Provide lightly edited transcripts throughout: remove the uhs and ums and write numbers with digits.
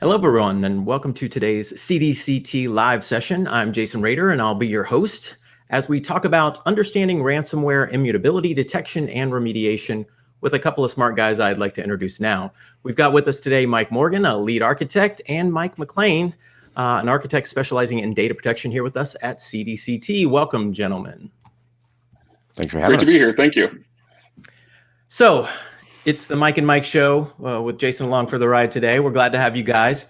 Hello, everyone, and welcome to today's CDCT live session. I'm Jason Rader, and I'll be your host as we talk about understanding ransomware immutability detection and remediation with a couple of smart guys I'd like to introduce now. We've got with us today Mike Morgan, a lead architect, and Mike McLean, an architect specializing in data protection here with us at CDCT. Welcome, gentlemen. Thanks for having us. Great to be here. Thank you. So, it's the Mike and Mike show with Jason along for the ride today. We're glad to have you guys.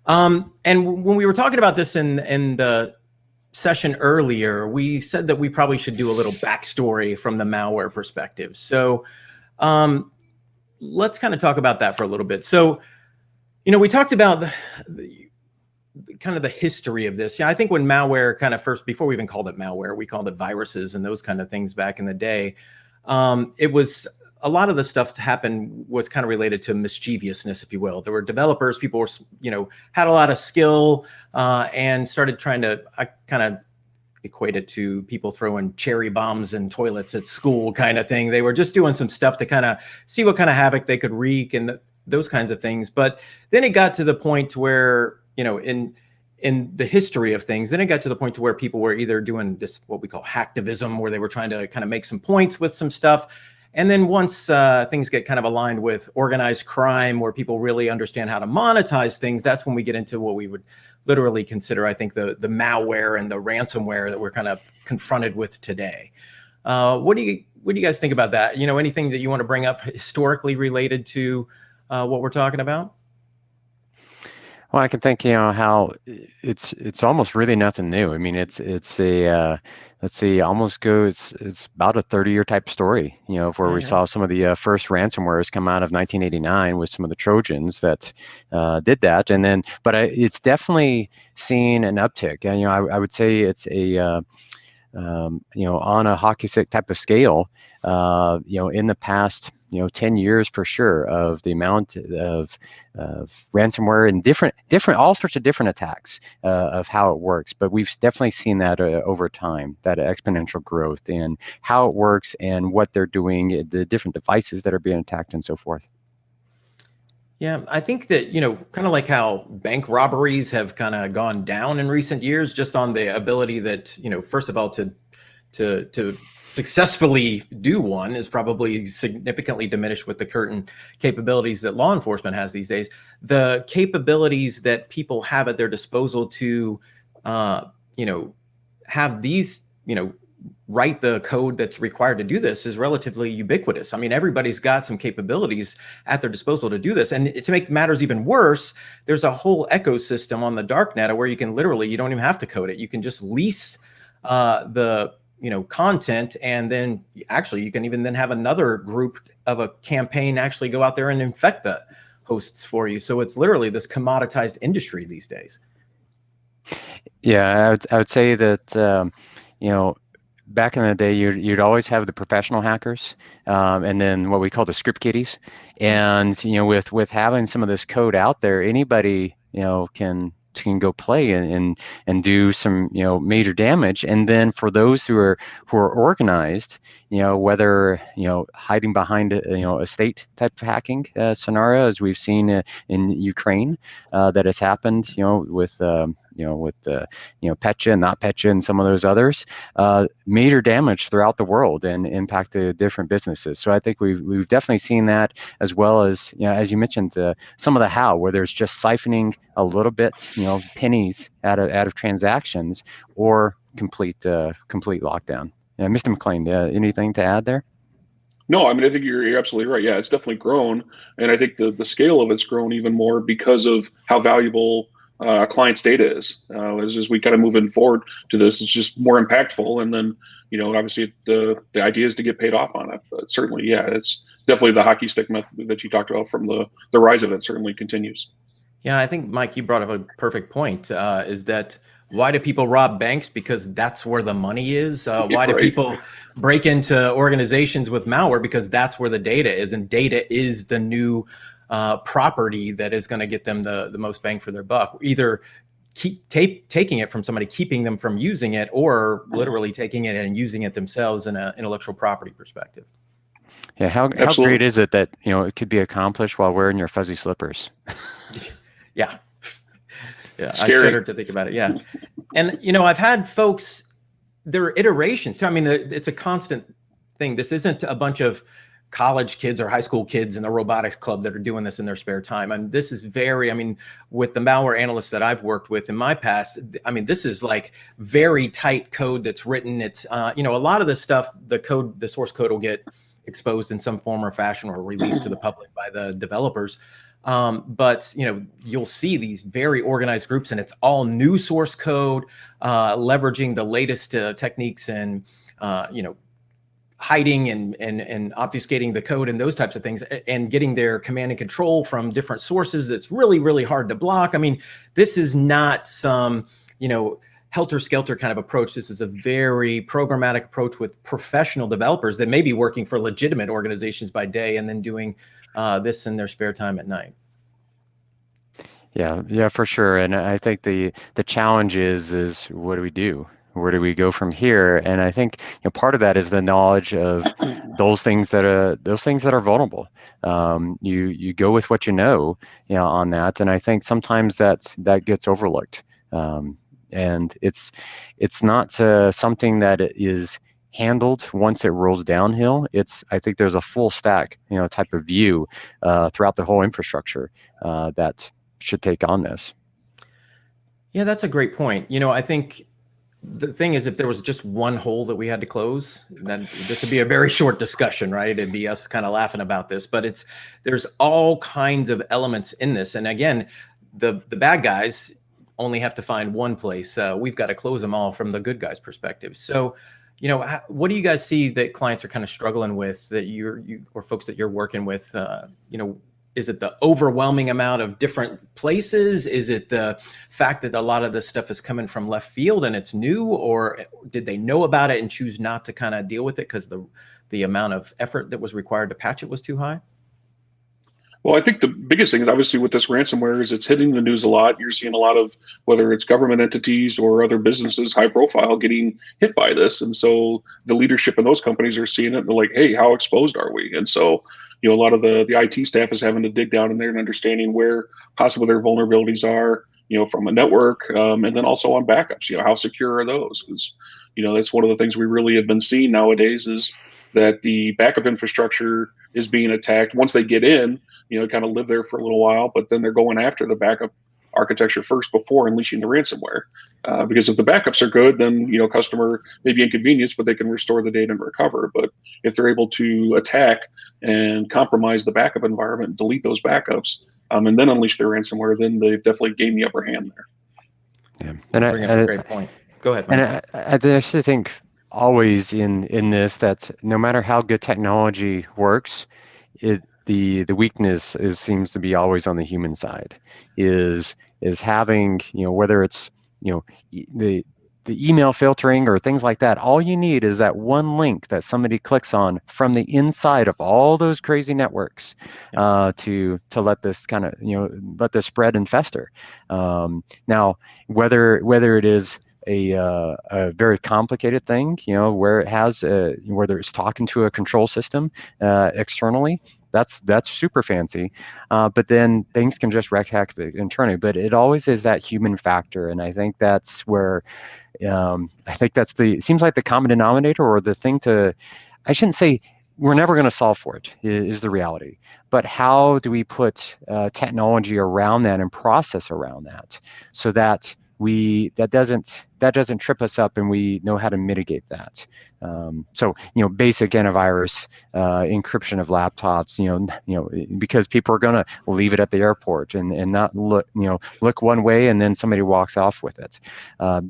And when we were talking about this in the session earlier, we said that we probably should do a little backstory from the malware perspective. So let's kind of talk about that for a little bit. So, we talked about kind of the history of this. Yeah, I think when malware kind of first, before we even called it malware, we called it viruses and those kind of things back in the day. It was a lot of the stuff that happened was kind of related to mischievousness, if you will. There were developers, people were, had a lot of skill and started trying to, I kind of equate it to people throwing cherry bombs in toilets at school kind of thing. They were just doing some stuff to kind of see what kind of havoc they could wreak and those kinds of things. But then it got to the point where, in the history of things, then it got to the point to where people were either doing this, what we call hacktivism, where they were trying to kind of make some points with some stuff. And then once things get kind of aligned with organized crime, where people really understand how to monetize things, that's when we get into what we would literally consider, I think, the malware and the ransomware that we're kind of confronted with today. What do you guys think about that? Anything that you want to bring up historically related to what we're talking about? Well, I can think, how it's almost really nothing new. I mean, it's a let's see, it's about a 30-year type story, of where we saw some of the first ransomwares come out of 1989 with some of the Trojans that did that, and then, but it's definitely seen an uptick. And I would say it's a on a hockey stick type of scale, in the past, 10 years for sure, of the amount of ransomware and different, all sorts of different attacks of how it works. But we've definitely seen that over time, that exponential growth in how it works and what they're doing, the different devices that are being attacked and so forth. Yeah, I think that, kind of like how bank robberies have kind of gone down in recent years, just on the ability that, first of all, to successfully do one is probably significantly diminished with the current capabilities that law enforcement has these days. The capabilities that people have at their disposal to, have these, write the code that's required to do this is relatively ubiquitous. I mean, everybody's got some capabilities at their disposal to do this. And to make matters even worse, there's a whole ecosystem on the darknet where you can literally, you don't even have to code it. You can just lease the content, and then actually you can even then have another group of a campaign actually go out there and infect the hosts for you. So it's literally this commoditized industry these days. Yeah, I would say that, back in the day, you'd always have the professional hackers, and then what we call the script kiddies. And with having some of this code out there, anybody can go play and do some major damage. And then for those who are organized, whether hiding behind a state type of hacking scenario, as we've seen in Ukraine, that has happened with Petya and NotPetya and some of those others, major damage throughout the world and impacted different businesses. So I think we've definitely seen that, as well as as you mentioned, some of the how, where there's just siphoning a little bit, pennies out of transactions, or complete lockdown. Mr. McLean, anything to add there? No, I mean, I think you're absolutely right. Yeah, it's definitely grown. And I think the scale of it's grown even more because of how valuable a client's data is. As we kind of moving forward to this, it's just more impactful. And then, obviously the idea is to get paid off on it. But certainly, yeah, it's definitely the hockey stick method that you talked about from the rise of it certainly continues. Yeah, I think, Mike, you brought up a perfect point, is that why do people rob banks? Because that's where the money is. Why do people break into organizations with malware? Because that's where the data is, and data is the new property that is going to get them the most bang for their buck. Either keep taking it from somebody, keeping them from using it, or literally taking it and using it themselves in an intellectual property perspective. Yeah, how great is it that it could be accomplished while wearing your fuzzy slippers? Yeah, Yeah, I Scary. shudder to think about it. Yeah. And, I've had folks, there are iterations too. I mean, it's a constant thing. This isn't a bunch of college kids or high school kids in the robotics club that are doing this in their spare time. I mean, this is with the malware analysts that I've worked with in my past, this is like very tight code that's written. It's, a lot of this stuff, the source code will get exposed in some form or fashion or released to the public by the developers. But you'll see these very organized groups, and it's all new source code, leveraging the latest techniques and hiding and obfuscating the code and those types of things, and getting their command and control from different sources. That's really, really hard to block. I mean, this is not some helter-skelter kind of approach. This is a very programmatic approach with professional developers that may be working for legitimate organizations by day and then doing this in their spare time at night. Yeah, for sure. And I think the challenge is what do we do? Where do we go from here? And I think part of that is the knowledge of those things that are vulnerable. You go with what you know on that, and I think sometimes that gets overlooked. And it's not something that is handled once it rolls downhill. I think there's a full stack type of view throughout the whole infrastructure that should take on this. Yeah, that's a great point. I think the thing is, if there was just one hole that we had to close, then this would be a very short discussion, right? It'd be us kind of laughing about this, but there's all kinds of elements in this. And again, the bad guys only have to find one place. We've got to close them all from the good guys' perspective. So, what do you guys see that clients are kind of struggling with, that you or folks that you're working with, is it the overwhelming amount of different places? Is it the fact that a lot of this stuff is coming from left field and it's new, or did they know about it and choose not to kind of deal with it because the amount of effort that was required to patch it was too high? Well, I think the biggest thing, obviously, with this ransomware is it's hitting the news a lot. You're seeing a lot of, whether it's government entities or other businesses, high profile, getting hit by this. And so the leadership in those companies are seeing it and they're like, hey, how exposed are we? And so a lot of the IT staff is having to dig down in there and understanding where possible their vulnerabilities are, from a network, and then also on backups, how secure are those? Because, that's one of the things we really have been seeing nowadays is that the backup infrastructure is being attacked. Once they get in, kind of live there for a little while, but then they're going after the backup architecture first before unleashing the ransomware. Because if the backups are good, then customer may be inconvenienced, but they can restore the data and recover. But if they're able to attack and compromise the backup environment, delete those backups, and then unleash their ransomware, then they've definitely gained the upper hand there. Yeah, and bring up a great point. Go ahead, Mike. And I actually think always in this that no matter how good technology works, the weakness seems to be always on the human side. Is having whether it's the email filtering or things like that. All you need is that one link that somebody clicks on from the inside of all those crazy networks to let this kind of let this spread and fester. Now whether it is a very complicated thing, where it has whether it's talking to a control system externally, that's super fancy, but then things can just wreak havoc internally. But it always is that human factor, and I think that's where it seems like the common denominator, or the thing I shouldn't say we're never going to solve for it, is the reality. But how do we put technology around that and process around that so that that doesn't trip us up and we know how to mitigate that. So basic antivirus, encryption of laptops, because people are going to leave it at the airport and not look one way and then somebody walks off with it.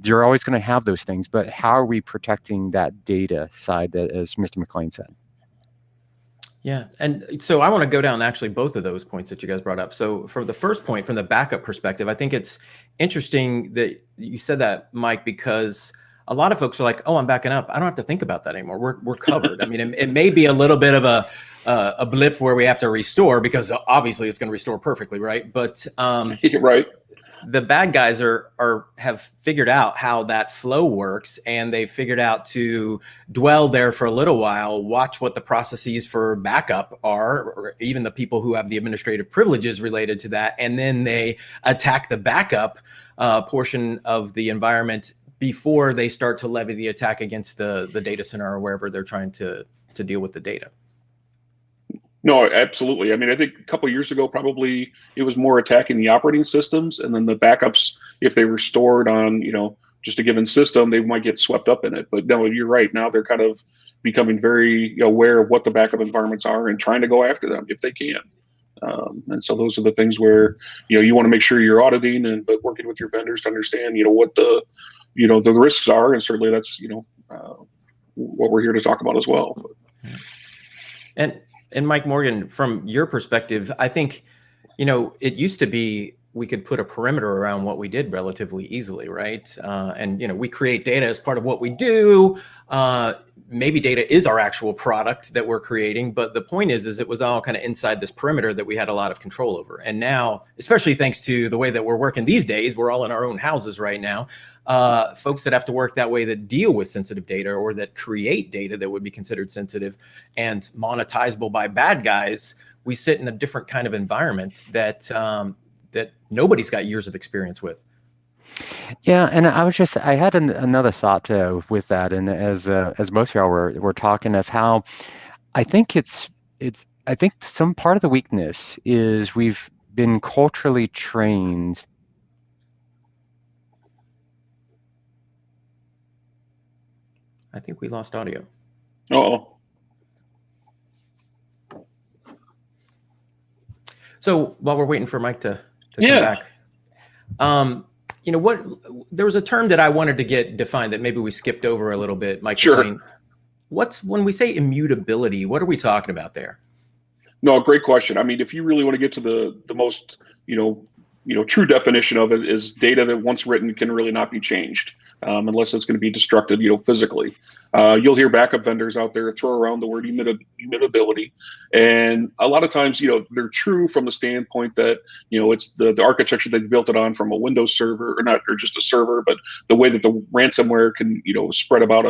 You're always going to have those things, but how are we protecting that data side, that, as Mr. McLean said? Yeah. And so I want to go down actually both of those points that you guys brought up. So from the first point, from the backup perspective, I think it's interesting that you said that, Mike, because a lot of folks are like, oh, I'm backing up. I don't have to think about that anymore. We're covered. I mean, it may be a little bit of a blip where we have to restore, because obviously it's going to restore perfectly, right? But right. the bad guys have figured out how that flow works, and they've figured out to dwell there for a little while, watch what the processes for backup are, or even the people who have the administrative privileges related to that, and then they attack the backup portion of the environment before they start to levy the attack against the data center or wherever they're trying to deal with the data. No, absolutely. I mean, I think a couple of years ago, probably it was more attacking the operating systems, and then the backups, if they were stored on, just a given system, they might get swept up in it. But no, you're right. Now they're kind of becoming very aware of what the backup environments are and trying to go after them if they can. And so those are the things where, you want to make sure you're auditing but working with your vendors to understand, what the risks are. And certainly that's, what we're here to talk about as well. And Mike Morgan, from your perspective, I think, it used to be we could put a perimeter around what we did relatively easily, right? And, we create data as part of what we do. Maybe data is our actual product that we're creating, but the point is it was all kind of inside this perimeter that we had a lot of control over. And now, especially thanks to the way that we're working these days, we're all in our own houses right now. Folks that have to work that way, that deal with sensitive data or that create data that would be considered sensitive and monetizable by bad guys, we sit in a different kind of environment that that nobody's got years of experience with. Yeah, and I had another thought with that, and as most of y'all were talking of how I think I think some part of the weakness is we've been culturally trained. I think we lost audio. Uh-oh. So while we're waiting for Mike to come back, there was a term that I wanted to get defined that maybe we skipped over a little bit, Mike. Sure. When we say immutability, what are we talking about there? No, great question. I mean, if you really want to get to the most, true definition of it, is data that once written can really not be changed unless it's going to be destructed, physically. You'll hear backup vendors out there throw around the word immutability, and a lot of times, they're true from the standpoint that it's the architecture they've built it on from a Windows server, or just a server, but the way that the ransomware can spread about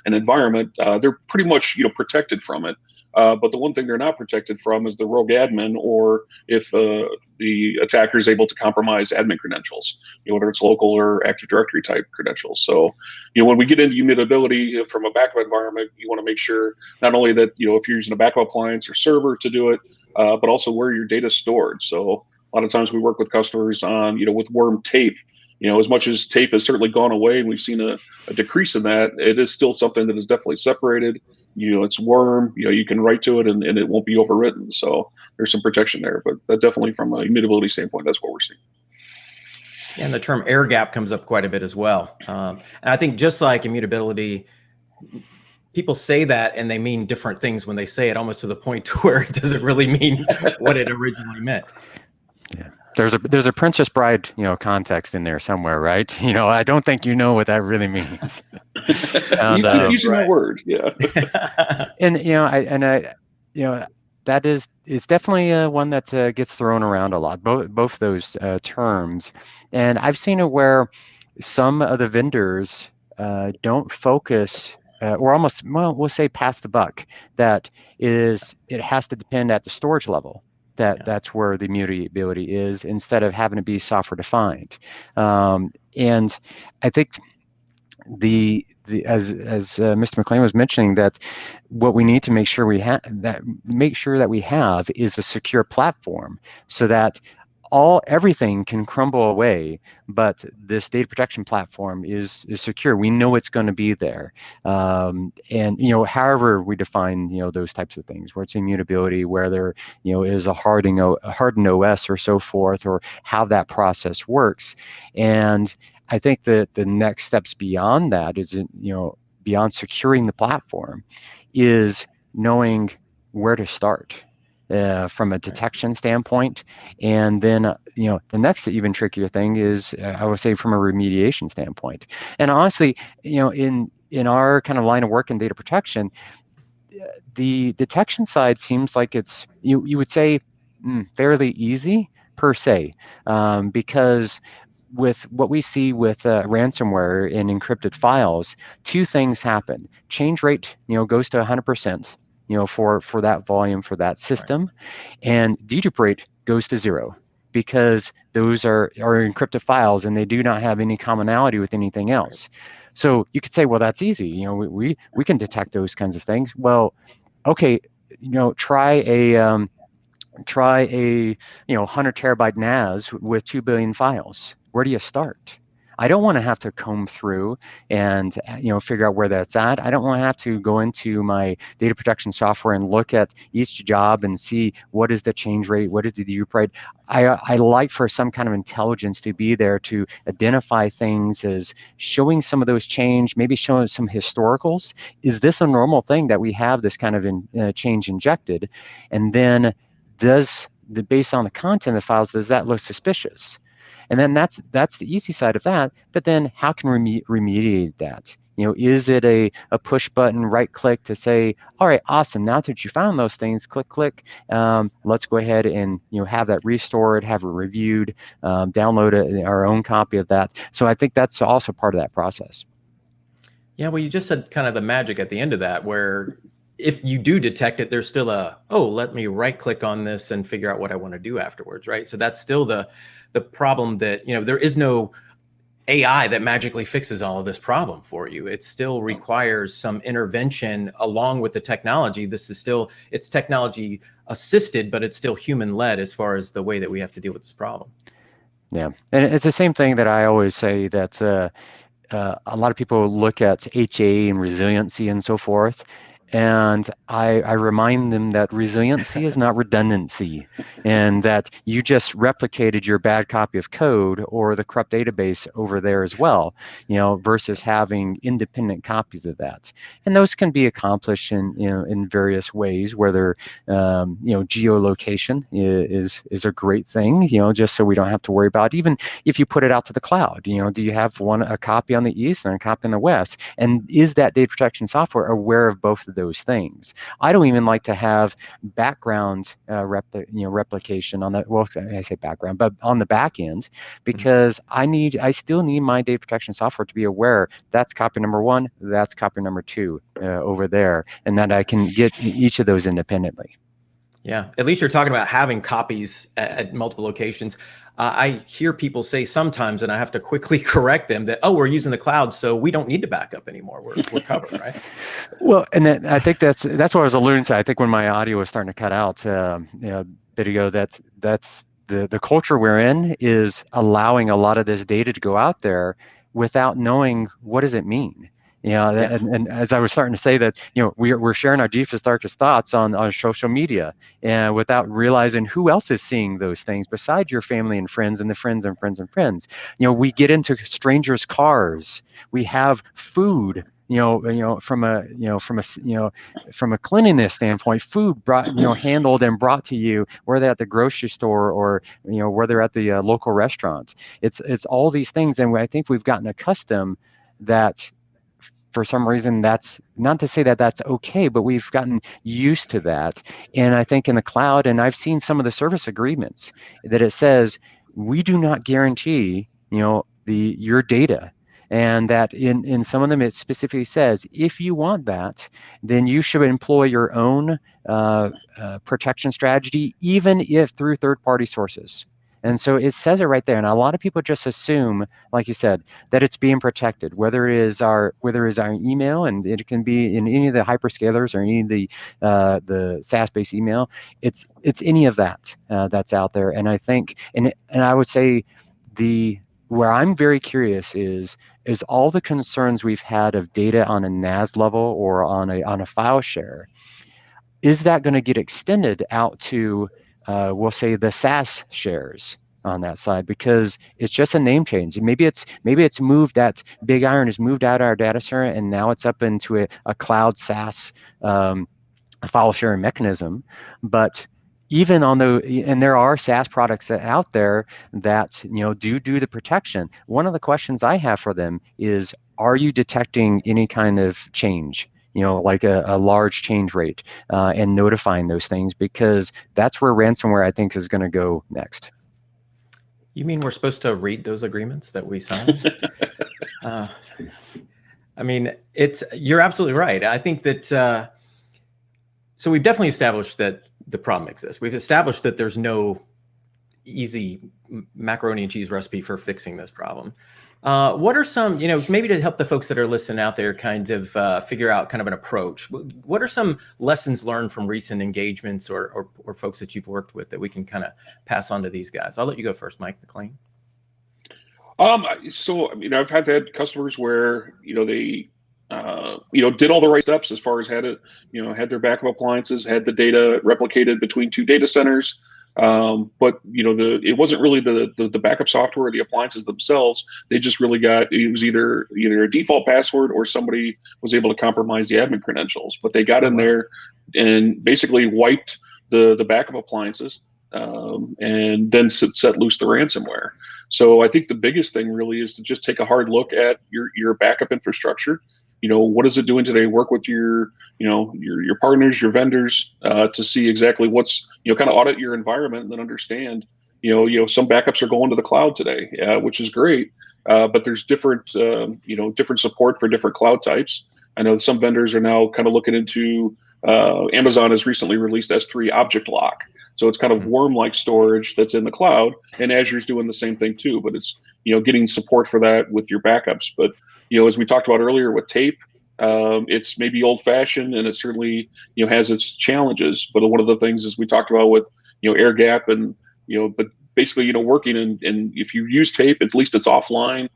an environment, they're pretty much protected from it. But the one thing they're not protected from is the rogue admin, or if the attacker is able to compromise admin credentials, whether it's local or Active Directory type credentials. So, when we get into immutability from a backup environment, you want to make sure not only that, if you're using a backup appliance or server to do it, but also where your data is stored. So a lot of times we work with customers on, with worm tape. As much as tape has certainly gone away and we've seen a decrease in that, it is still something that is definitely separated. It's worm, you can write to it and it won't be overwritten. So there's some protection there, but that definitely from an immutability standpoint, that's what we're seeing. Yeah, and the term air gap comes up quite a bit as well. And I think just like immutability, people say that and they mean different things when they say it, almost to the point to where it doesn't really mean what it originally meant. Yeah. There's a Princess Bride, context in there somewhere, right? I don't think you know what that really means. And, you keep using that word, yeah. And that is definitely one that gets thrown around a lot. Both those terms, and I've seen it where some of the vendors don't focus. Or almost, we'll say pass the buck. That is, it has to depend at the storage level. That's where the immutability is, instead of having to be software defined. And I think as Mr. McLean was mentioning, that what we need to make sure that we have is a secure platform, so that everything can crumble away, but this data protection platform is secure. We know it's going to be there, and however we define those types of things, where it's immutability, where there is a hardened OS or so forth, or how that process works. And I think that the next steps beyond that is beyond securing the platform, is knowing where to start. From a detection standpoint, and then the next even trickier thing is I would say from a remediation standpoint. And honestly, in our kind of line of work in data protection, the detection side seems like it's you would say fairly easy per se, because with what we see with ransomware in encrypted files, two things happen. Change rate, goes to 100%, for that volume, for that system, and dedupe rate goes to 0, because those are encrypted files and they do not have any commonality with anything else. So you could say, well, that's easy. We can detect those kinds of things. Well, okay, try a 100 terabyte NAS with 2 billion files. Where do you start? I don't want to have to comb through and figure out where that's at. I don't want to have to go into my data protection software and look at each job and see what is the change rate, what is the dedupe rate. I like for some kind of intelligence to be there to identify things as showing some of those change, maybe showing some historicals. Is this a normal thing that we have this kind of change injected? And then based on the content of the files, does that look suspicious? And then that's the easy side of that. But then how can we remediate that? Is it a push button, right click to say, all right, awesome, now that you found those things, click, let's go ahead and have that restored, have it reviewed, download our own copy of that. So I think that's also part of that process. Yeah, well, you just said kind of the magic at the end of that, where if you do detect it, there's still let me right click on this and figure out what I want to do afterwards, right? So that's still the problem that, there is no AI that magically fixes all of this problem for you. It still requires some intervention along with the technology. It's technology assisted, but it's still human led as far as the way that we have to deal with this problem. Yeah, and it's the same thing that I always say, that a lot of people look at HA and resiliency and so forth, and I remind them that resiliency is not redundancy, and that you just replicated your bad copy of code or the corrupt database over there as well, versus having independent copies of that. And those can be accomplished in various ways, whether geolocation is a great thing, just so we don't have to worry about, even if you put it out to the cloud, do you have a copy on the east and a copy on the west? And is that data protection software aware of both of those things? I don't even like to have background replication on the, well, I say background, but on the back end, because I still need my data protection software to be aware that's copy number 1, that's copy number 2 over there, and that I can get each of those independently. Yeah, at least you're talking about having copies at multiple locations. I hear people say sometimes, and I have to quickly correct them, that, we're using the cloud, so we don't need to back up anymore. We're covered, right? Well, and then I think that's what I was alluding to. I think when my audio was starting to cut out a bit ago, that's the culture we're in, is allowing a lot of this data to go out there without knowing what does it mean. And as I was starting to say that, we're sharing our deepest, darkest thoughts on social media, and without realizing who else is seeing those things besides your family and friends and the friends and friends and friends. We get into strangers' cars. We have food. From a cleanliness standpoint, food brought, handled and brought to you, whether at the grocery store or, whether at the local restaurant. It's all these things, and I think we've gotten accustomed that, for some reason, that's not to say that that's okay, but we've gotten used to that. And I think in the cloud, and I've seen some of the service agreements that it says, we do not guarantee, your data. And that in some of them, it specifically says, if you want that, then you should employ your own protection strategy, even if through third-party sources. And so it says it right there. And a lot of people just assume, like you said, that it's being protected, whether it is our email, and it can be in any of the hyperscalers or any of the SaaS-based email. It's any of that that's out there. And I think, and I would say, where I'm very curious is all the concerns we've had of data on a NAS level or on a file share. Is that going to get extended out to, we'll say, the SaaS shares on that side? Because it's just a name change. Maybe it's moved, that big iron is moved out of our data center, and now it's up into a cloud SaaS file sharing mechanism. But even and there are SaaS products out there that do the protection. One of the questions I have for them is, are you detecting any kind of change? Like a large change rate, and notifying those things, because that's where ransomware, I think, is going to go next. You mean we're supposed to read those agreements that we sign? I mean, you're absolutely right. I think that, so we've definitely established that the problem exists. We've established that there's no easy macaroni and cheese recipe for fixing this problem. What are some, maybe to help the folks that are listening out there kind of figure out kind of an approach, what are some lessons learned from recent engagements or folks that you've worked with that we can kind of pass on to these guys? I'll let you go first, Mike McLean. So, I've had customers where, they, did all the right steps as far as had their backup appliances, had the data replicated between two data centers. But it wasn't really the backup software or the appliances themselves. They just really it was either a default password or somebody was able to compromise the admin credentials. But they got in there and basically wiped the backup appliances, and then set loose the ransomware. So I think the biggest thing really is to just take a hard look at your backup infrastructure. What is it doing today? Work with your partners, your vendors, to see exactly what's, kind of audit your environment and then understand, some backups are going to the cloud today, which is great. But there's different support for different cloud types. I know some vendors are now kind of looking into, Amazon has recently released S3 Object Lock. So it's kind of worm-like storage that's in the cloud, and Azure's doing the same thing too. But it's, getting support for that with your backups. But, as we talked about earlier with tape, it's maybe old-fashioned, and it certainly, has its challenges. But one of the things is we talked about with, air gap and, but basically, working and if you use tape, at least it's offline,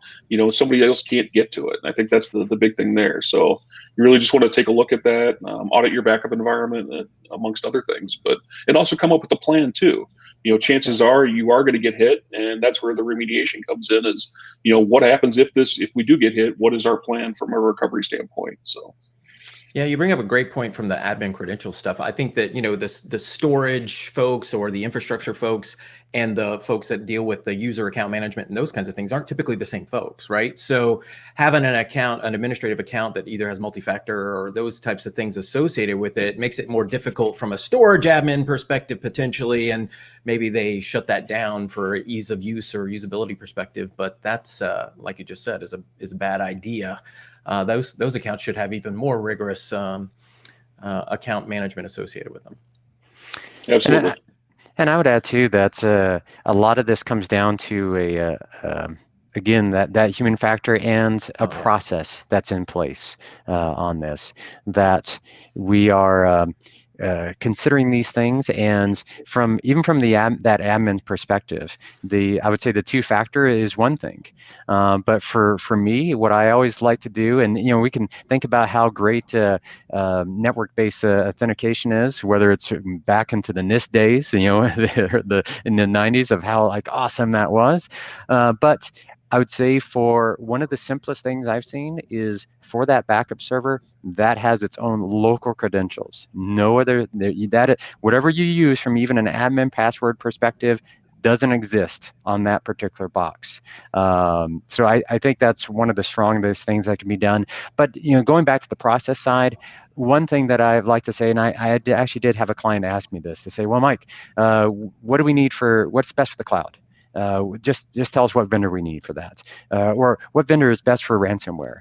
somebody else can't get to it. And I think that's the big thing there. So you really just want to take a look at that, audit your backup environment, amongst other things, and also come up with a plan too. Chances are you are going to get hit, and that's where the remediation comes in is, what happens if we do get hit, what is our plan from a recovery standpoint? So. Yeah, you bring up a great point from the admin credential stuff. I think that, the storage folks or the infrastructure folks and the folks that deal with the user account management and those kinds of things aren't typically the same folks, right? So having an administrative account that either has multi-factor or those types of things associated with it makes it more difficult from a storage admin perspective potentially, and maybe they shut that down for ease of use or usability perspective. But that's, like you just said, is a bad idea. Those accounts should have even more rigorous account management associated with them. Absolutely. And I would add too that a lot of this comes down to again that human factor and a process that's in place on this, that we are considering these things, and even from that admin perspective, I would say the two-factor is one thing, but for me, what I always like to do, and we can think about how great network-based authentication is, whether it's back into the NIST days, in the 90s, of how awesome that was, but I would say for one of the simplest things I've seen is for that backup server that has its own local credentials. No other, whatever you use from even an admin password perspective doesn't exist on that particular box. So I think that's one of the strongest things that can be done. But going back to the process side, one thing that I'd like to say, and I actually did have a client ask me this, to say, well, Mike, what do we need what's best for the cloud? Just tell us what vendor we need for that, or what vendor is best for ransomware,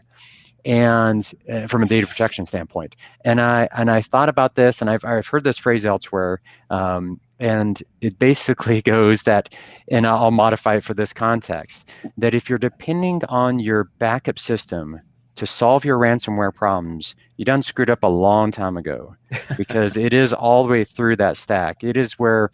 and from a data protection standpoint. And I thought about this, and I've heard this phrase elsewhere, and it basically goes that, and I'll modify it for this context, that if you're depending on your backup system to solve your ransomware problems, you done screwed up a long time ago, because it is all the way through that stack. It is where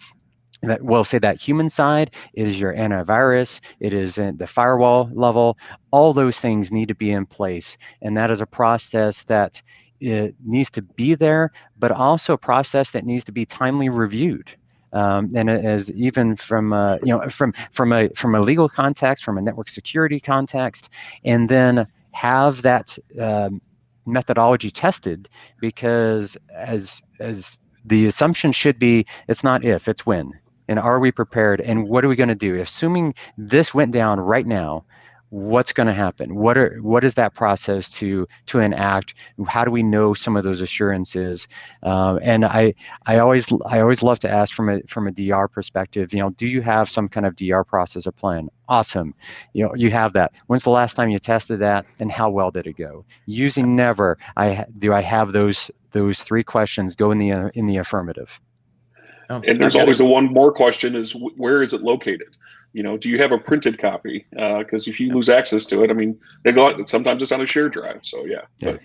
we'll say that human side, it is your antivirus, it is in the firewall level, all those things need to be in place. And that is a process that it needs to be there, but also a process that needs to be timely reviewed. And as even from from a legal context, from a network security context, and then have that methodology tested, because as the assumption should be, it's not if, it's when. And are we prepared? And what are we going to do? Assuming this went down right now, what's going to happen? What is that process to enact? How do we know some of those assurances? And I always love to ask from a DR perspective, do you have some kind of DR process or plan? Awesome. You have that. When's the last time you tested that, and how well did it go? Using never, do I have those three questions go in the affirmative? Oh, And there's always the one more question is, where is it located? Do you have a printed copy? Because if you lose access to it, I mean, sometimes it's on a shared drive. So yeah. But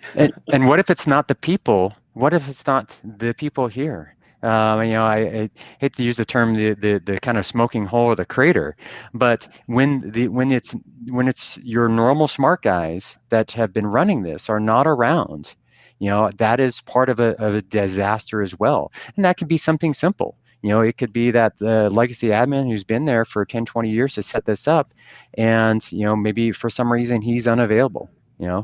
and what if it's not the people? What if it's not the people here? I hate to use the term the kind of smoking hole or the crater, but when it's your normal smart guys that have been running this are not around, that is part of a disaster as well. And that could be something simple. It could be that the legacy admin who's been there for 10, 20 years to set this up, and maybe for some reason he's unavailable.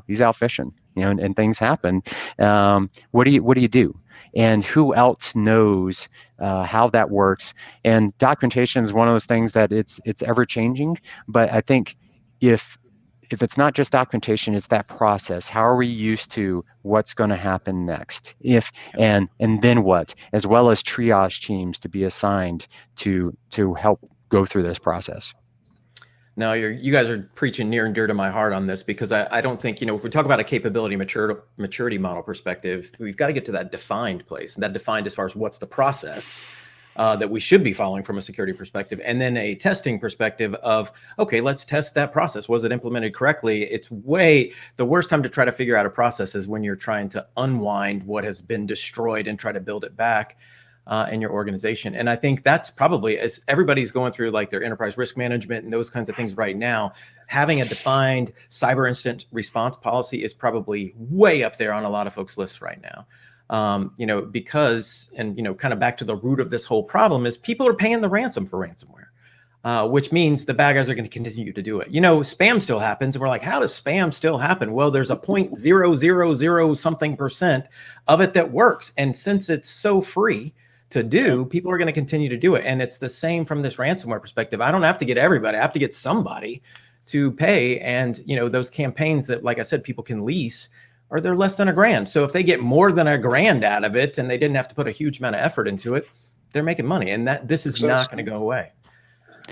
He's out fishing, and things happen. What do you do? And who else knows how that works? And documentation is one of those things that it's ever changing. But I think if it's not just documentation, it's that process. How are we used to what's going to happen next? And then what? As well as triage teams to be assigned to help go through this process. No, you guys are preaching near and dear to my heart on this, because I don't think, if we talk about a capability maturity model perspective, we've got to get to that defined place, and that defined as far as what's the process that we should be following from a security perspective, and then a testing perspective of, okay, let's test that process. Was it implemented correctly? It's the worst time to try to figure out a process is when you're trying to unwind what has been destroyed and try to build it back in your organization. And I think that's probably, as everybody's going through like their enterprise risk management and those kinds of things right now, having a defined cyber incident response policy is probably way up there on a lot of folks' lists right now. Because, and, kind of back to the root of this whole problem is people are paying the ransom for ransomware, which means the bad guys are going to continue to do it. Spam still happens. And we're like, how does spam still happen? Well, there's a 0.000 something % of it that works. And since it's so free to do, people are going to continue to do it. And it's the same from this ransomware perspective. I don't have to get everybody. I have to get somebody to pay. And, those campaigns that, like I said, people can lease, or they're less than $1,000. So if they get more than $1,000 out of it and they didn't have to put a huge amount of effort into it, they're making money. And this is not going to go away.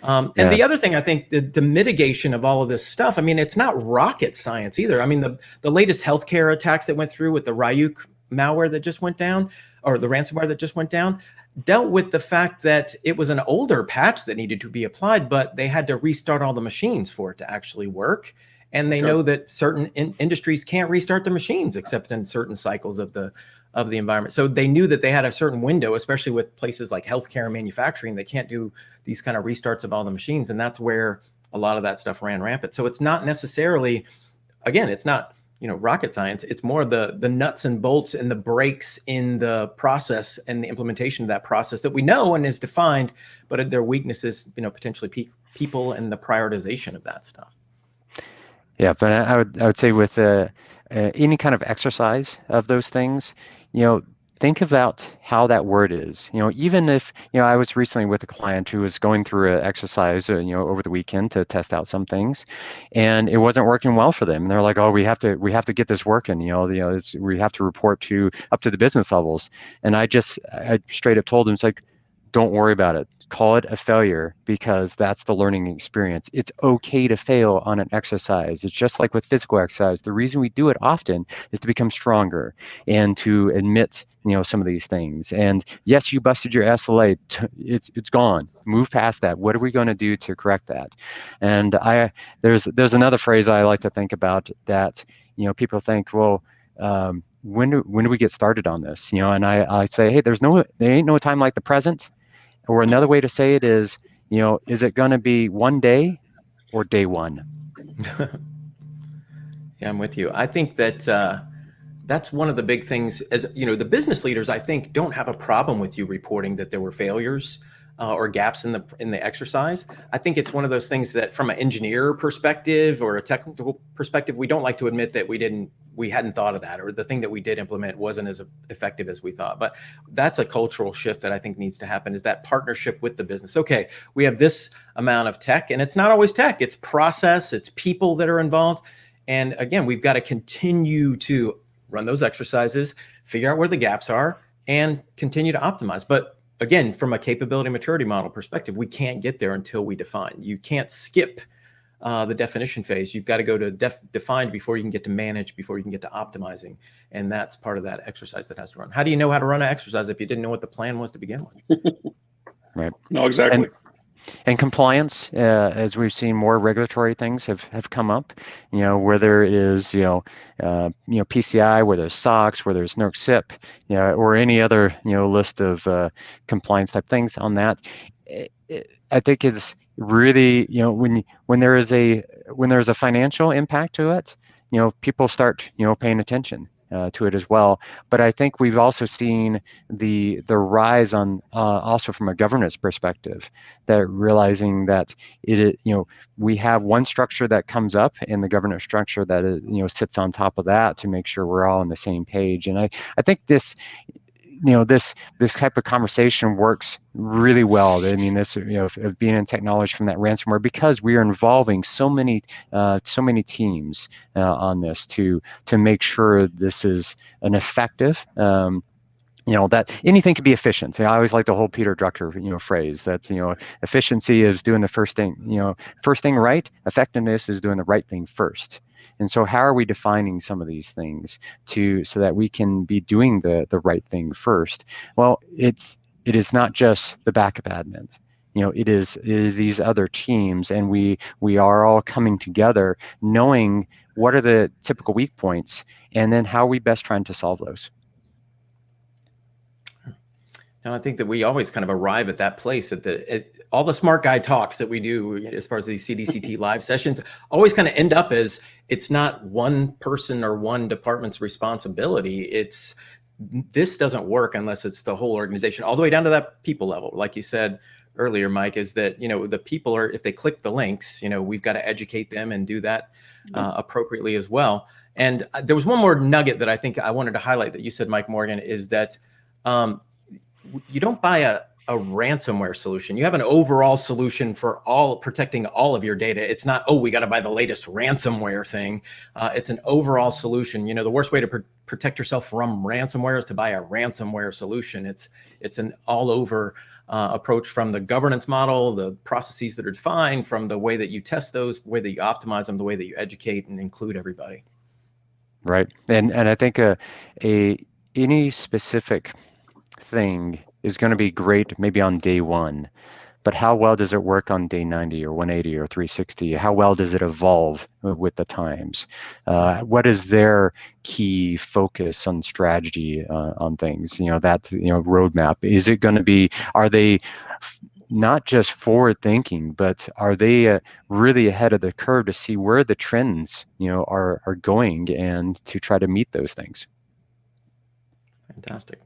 And the other thing, I think, the mitigation of all of this stuff, I mean, it's not rocket science either. I mean, the latest healthcare attacks that went through with the Ryuk malware that just went down, or the ransomware that just went down, dealt with the fact that it was an older patch that needed to be applied, but they had to restart all the machines for it to actually work. And they know that certain industries can't restart the machines except in certain cycles of the environment. So they knew that they had a certain window, especially with places like healthcare and manufacturing. They can't do these kind of restarts of all the machines. And that's where a lot of that stuff ran rampant. So it's not necessarily, again, it's not, rocket science. It's more the nuts and bolts and the breaks in the process and the implementation of that process that we know and is defined, but their weaknesses, potentially people and the prioritization of that stuff. Yeah, but I would say with any kind of exercise of those things, think about how that word is. Even if I was recently with a client who was going through an exercise, over the weekend to test out some things, and it wasn't working well for them. And they're like, "Oh, we have to get this working. we have to report up to the business levels." And I straight up told them, it's like, don't worry about it. Call it a failure, because that's the learning experience. It's okay to fail on an exercise. It's just like with physical exercise. The reason we do it often is to become stronger and to admit, some of these things. And yes, you busted your SLA. It's gone. Move past that. What are we going to do to correct that? And there's another phrase I like to think about that, people think, well, when do we get started on this? And I say, hey, there ain't no time like the present. Or another way to say it is, is it going to be one day or day one? Yeah, I'm with you. I think that that's one of the big things. As the business leaders, I think, don't have a problem with you reporting that there were failures. or gaps in the exercise. I think it's one of those things that from an engineer perspective or a technical perspective, we don't like to admit that we hadn't thought of that, or the thing that we did implement wasn't as effective as we thought. But that's a cultural shift that I think needs to happen, is that partnership with the business. Okay, we have this amount of tech, and it's not always tech, it's process, it's people that are involved. And again, we've got to continue to run those exercises, figure out where the gaps are, and continue to optimize. But again, from a capability maturity model perspective, we can't get there until we define. You can't skip the definition phase. You've got to go to define before you can get to manage, before you can get to optimizing. And that's part of that exercise that has to run. How do you know how to run an exercise if you didn't know what the plan was to begin with? Right. No, exactly. And compliance, as we've seen, more regulatory things have come up. Whether it is PCI, whether it's SOX, whether it's NERC-CIP, or any other list of compliance type things on that. I think it's really when there is a financial impact to it, people start paying attention to it as well. But I think we've also seen the rise on also from a governance perspective, that realizing that we have one structure that comes up, and the governance structure that is, sits on top of that to make sure we're all on the same page. And I think this type of conversation works really well. I mean, this of being in technology from that ransomware, because we are involving so many teams on this to make sure this is an effective. That anything can be efficient. I always like the whole Peter Drucker, phrase. That's efficiency is doing the first thing right. Effectiveness is doing the right thing first. And so how are we defining some of these things so that we can be doing the right thing first? Well, it is not just the backup admin. It is these other teams, and we are all coming together knowing what are the typical weak points, and then how are we best trying to solve those. Now, I think that we always kind of arrive at that place at all the smart guy talks that we do as far as these CDCT live sessions always kind of end up as, it's not one person or one department's responsibility. This doesn't work unless it's the whole organization, all the way down to that people level. Like you said earlier, Mike, is that, the people are, if they click the links, we've got to educate them and do that appropriately as well. And there was one more nugget that I think I wanted to highlight that you said, Mike Morgan, is that you don't buy a ransomware solution. You have an overall solution for protecting all of your data. It's not, oh, we got to buy the latest ransomware thing. It's an overall solution. The worst way to protect yourself from ransomware is to buy a ransomware solution. It's an all over approach, from the governance model, the processes that are defined, from the way that you test those, the way that you optimize them, the way that you educate and include everybody. Right. And I think any specific thing is going to be great maybe on day one, but how well does it work on day 90 or 180 or 360? How well does it evolve with the times? What is their key focus on strategy on things? That roadmap. Is it going to be? Are they not just forward thinking, but are they really ahead of the curve to see where the trends are going, and to try to meet those things? Fantastic.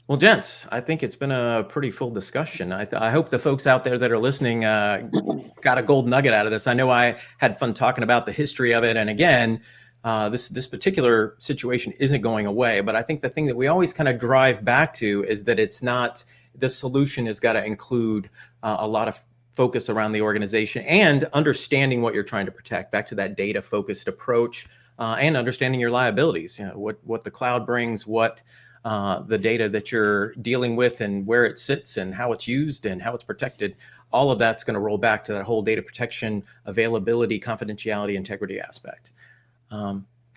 Well, gents, I think it's been a pretty full discussion. I hope the folks out there that are listening got a gold nugget out of this. I know I had fun talking about the history of it. And again, this particular situation isn't going away. But I think the thing that we always kind of drive back to is that it's not, the solution has got to include a lot of focus around the organization and understanding what you're trying to protect, back to that data-focused approach, and understanding your liabilities, what the cloud brings, what the data that you're dealing with and where it sits and how it's used and how it's protected. All of that's going to roll back to that whole data protection, availability, confidentiality, integrity aspect.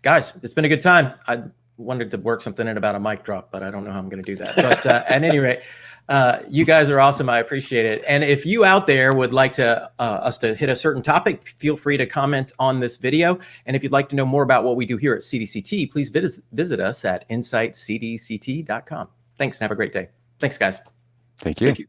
Guys, it's been a good time. I wanted to work something in about a mic drop, but I don't know how I'm going to do that. But at any rate, you guys are awesome. I appreciate it. And if you out there would like to us to hit a certain topic, feel free to comment on this video. And if you'd like to know more about what we do here at CDCT, please visit us at insightcdct.com. Thanks and have a great day. Thanks, guys. Thank you.